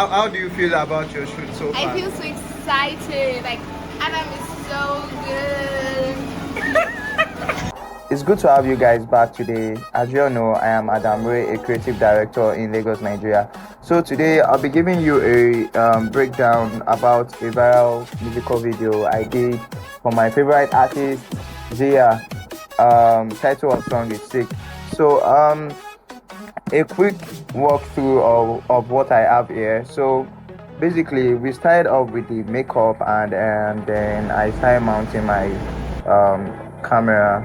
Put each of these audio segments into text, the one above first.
how do you feel about your shoot so far? I feel so excited. Like Adam is so good. It's good to have you guys back today. As you all know, I am Adam Ray, a creative director in Lagos, Nigeria. So today I'll be giving you a breakdown about a viral musical video I did for my favorite artist, Zeearh. Title of song is Sick. So a quick walkthrough of what I have here. So basically we started off with the makeup and then I started mounting my camera.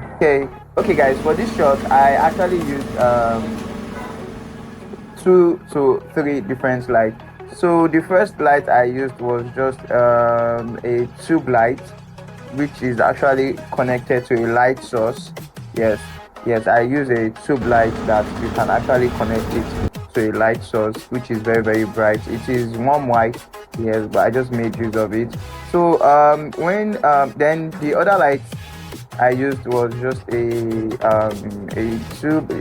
Okay guys, for this shot I actually used 2 to 3 different lights. So the first light I used was just a tube light, which is actually connected to a light source. Yes, I use a tube light that you can actually connect it to a light source, which is very, very bright. It is warm white, yes, but I just made use of it. So then the other light I used was just a tube.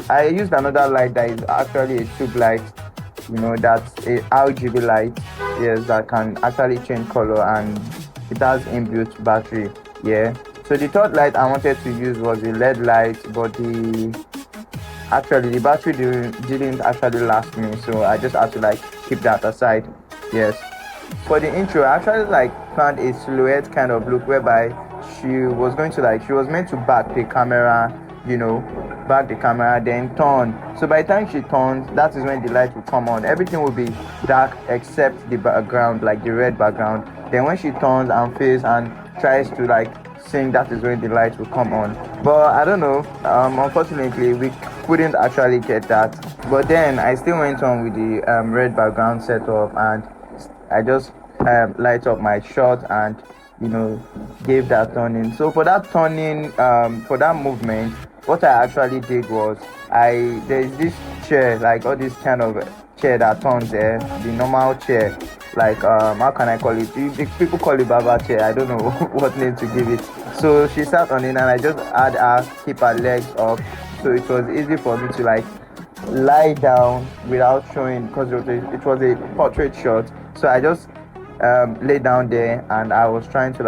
I used another light that is actually a tube light, that's a RGB light, yes, that can actually change color, and it has inbuilt battery. So the third light I wanted to use was a LED light, but the battery didn't actually last me, so I just had to keep that aside. Yes, for the intro I actually planned a silhouette kind of look, whereby she was meant to back the camera, then turn. So by the time she turns, that is when the light will come on. Everything will be dark except the background, like the red background. Then when she turns and face and tries to sing, that is when the light will come on. But I don't know, unfortunately we couldn't actually get that. But then I still went on with the red background setup, and I just light up my shot and gave that turning. So for that turning, for that movement, what I actually did was there's this chair, all this kind of chair that turns there, the normal chair, how can I call it? People call it baba chair, I don't know what name to give it. So she sat on it, and I just had her keep her legs up, so it was easy for me to lie down without showing, because it was a portrait shot. So I just lay down there, and I was trying to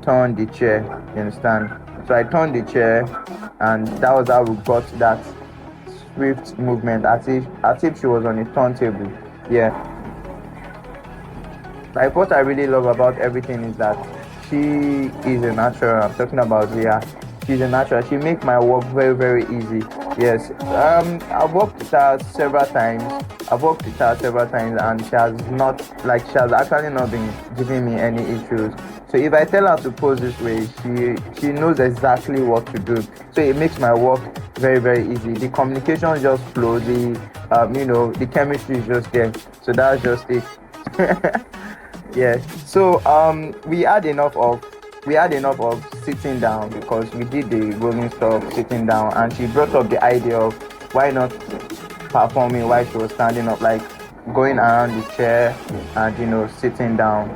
turn the chair, you understand? So I turned the chair, and that was how we got that swift movement, as if she was on a turntable. What I really love about everything is that she is a natural. I'm talking about Zeearh. She's a natural. She makes my work very, very easy. Yes. I've worked with her several times. And she has actually not been giving me any issues. So if I tell her to pose this way, she knows exactly what to do. So it makes my work very, very easy. The communication just flows. The chemistry is just there. So that's just it. So we had enough of sitting down, because we did the rolling stuff sitting down, and she brought up the idea of why not performing while she was standing up, going around the chair and sitting down.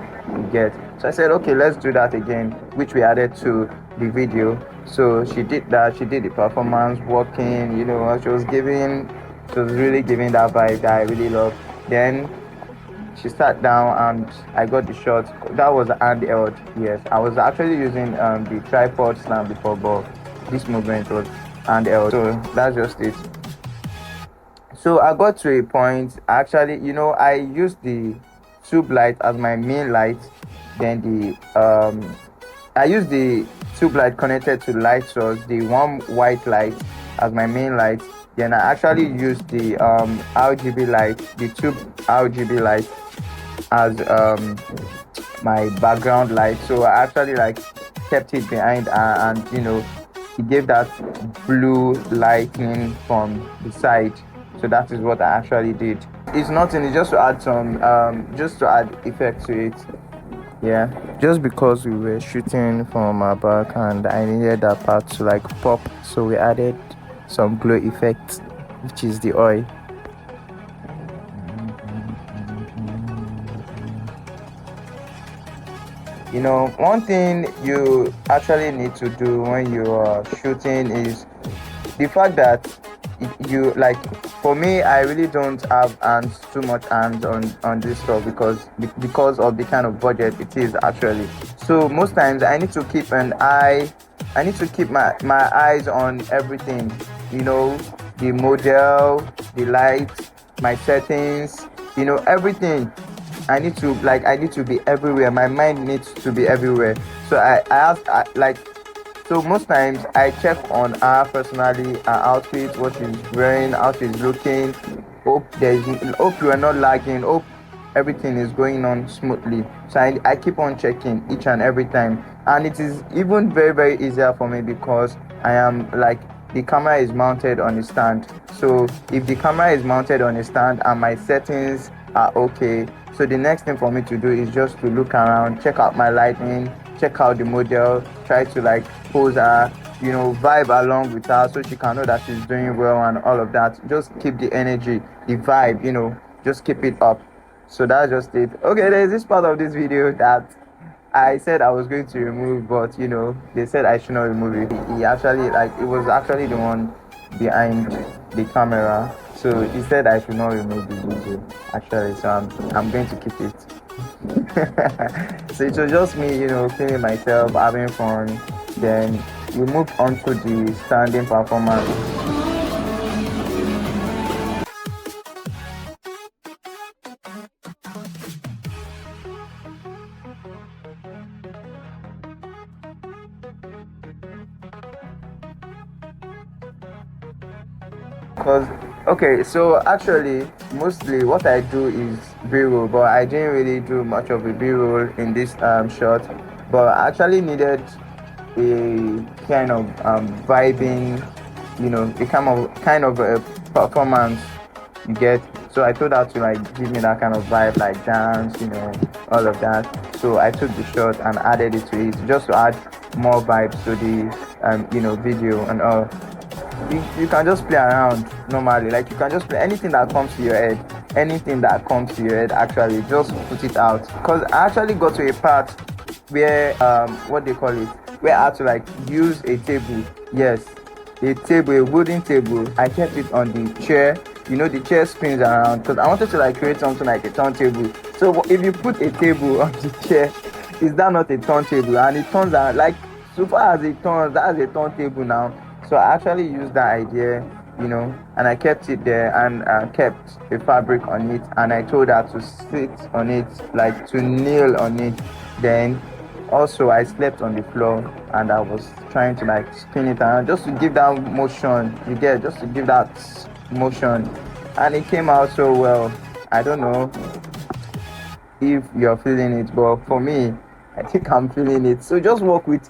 So I said, okay, let's do that again, which we added to the video. So she did that. She did the performance, walking, she was really giving that vibe that I really love. Then she sat down, and I got the shot. That was handheld. Yes, I was actually using the tripod stand before, but this movement was handheld. So that's just it. So I got to a point, actually, I used the tube light as my main light. Then I used the tube light connected to light source, the warm white light, as my main light. Then I actually used the RGB light, the tube RGB light, as my background light. So I actually kept it behind, and it gave that blue lighting from the side. So that is what I actually did. It's nothing, it's just to add just to add effect to it. Just because we were shooting from our back, and I needed that part to pop, so we added some glow effect, which is the oil. One thing you actually need to do when you are shooting is the fact that for me, I really don't have hands too much hands on this stuff because of the kind of budget it is actually. So most times I need to keep an eye. I need to keep my eyes on everything. You know, the model, the light, my settings. You know, everything. I need to be everywhere. My mind needs to be everywhere. So I ask like so most times I check on her personally, her outfit, what she's wearing, how she's looking. Hope you are not lagging. Hope everything is going on smoothly. So I keep on checking each and every time. And it is even very, very easier for me because I am like the camera is mounted on a stand. So if the camera is mounted on a stand and my settings are okay, so the next thing for me to do is just to look around, check out my lighting, check out the model, try to like pose her, you know, vibe along with her so she can know that she's doing well and all of that. Just keep the energy, the vibe, you know, just keep it up. So that's just it. Okay, there's this part of this video that I said I was going to remove, but you know, they said I should not remove it. He actually like it was actually the one behind the camera. So he said I should not remove the video actually, so I'm going to keep it. So it was just me, you know, feeling myself, having fun. Then we moved on to the standing performance. Because okay, so actually mostly what I do is b-roll, but I didn't really do much of a b-roll in this shot, but I actually needed a kind of vibing, you know, a kind of a performance, you get. So I told her to like give me that kind of vibe, like dance, you know, all of that. So I took the shot and added it to it just to add more vibes to the you know, video and all. You can just play around normally, like you can just play anything that comes to your head, anything that comes to your head actually, just put it out. Because I actually got to a part where what they call it, where I had to like use a table. Yes, a table, a wooden table. I kept it on the chair. You know, the chair spins around because I wanted to like create something like a turntable. So if you put a table on the chair, is that not a turntable? And it turns out like, so far as it turns, that's a turntable now. So I actually used that idea, you know, and I kept it there and kept a fabric on it, and I told her to sit on it, like to kneel on it. Then also I slept on the floor and I was trying to like spin it around just to give that motion, you get, just to give that motion, and it came out so well. I don't know if you're feeling it, but for me, I think I'm feeling it. So just work with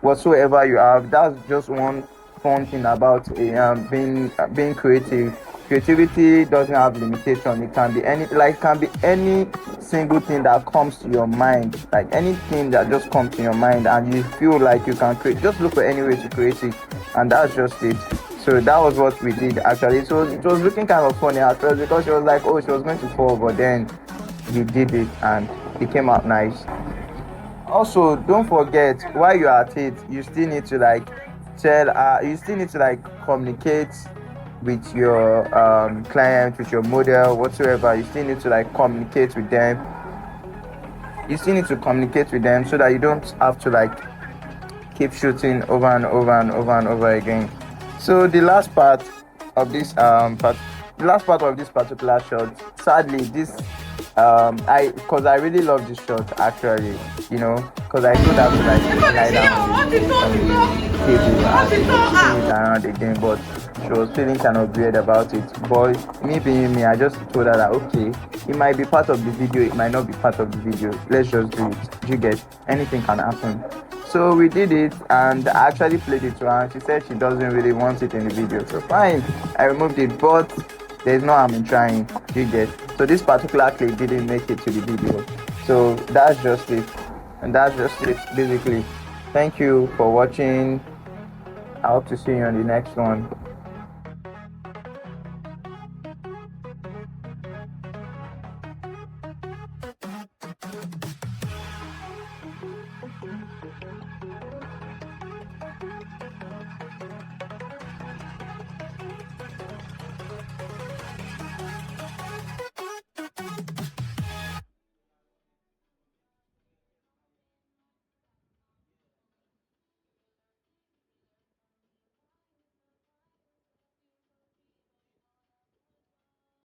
whatsoever you have. That's just one fun thing about being creative. Creativity doesn't have limitation. It can be any single thing that comes to your mind, like anything that just comes to your mind and you feel like you can create. Just look for any way to create it, and that's just it. So that was what we did actually. So it was looking kind of funny at first because she was like, oh, she was going to fall, but then we did it and it came out nice. Also, don't forget, while you're at it, you still need to like you still need to like communicate with your client, with your model, whatsoever. You still need to like communicate with them. You still need to communicate with them so that you don't have to like keep shooting over and over and over and over again. So the last part of this the last part of this particular shot, sadly, this because I really love this shot actually, you know, because I told her to like lie down on the table and she was spinning it around again, but she was feeling kind of weird about it. But me being me, I just told her that okay, it might be part of the video, it might not be part of the video. Let's just do it. You get, anything can happen. So we did it and I actually played it to her and she said she doesn't really want it in the video. So fine, I removed it, but there's no harm in trying. You get. So this particular clip didn't make it to the video. So that's just it. And that's just it basically. Thank you for watching. I hope to see you on the next one.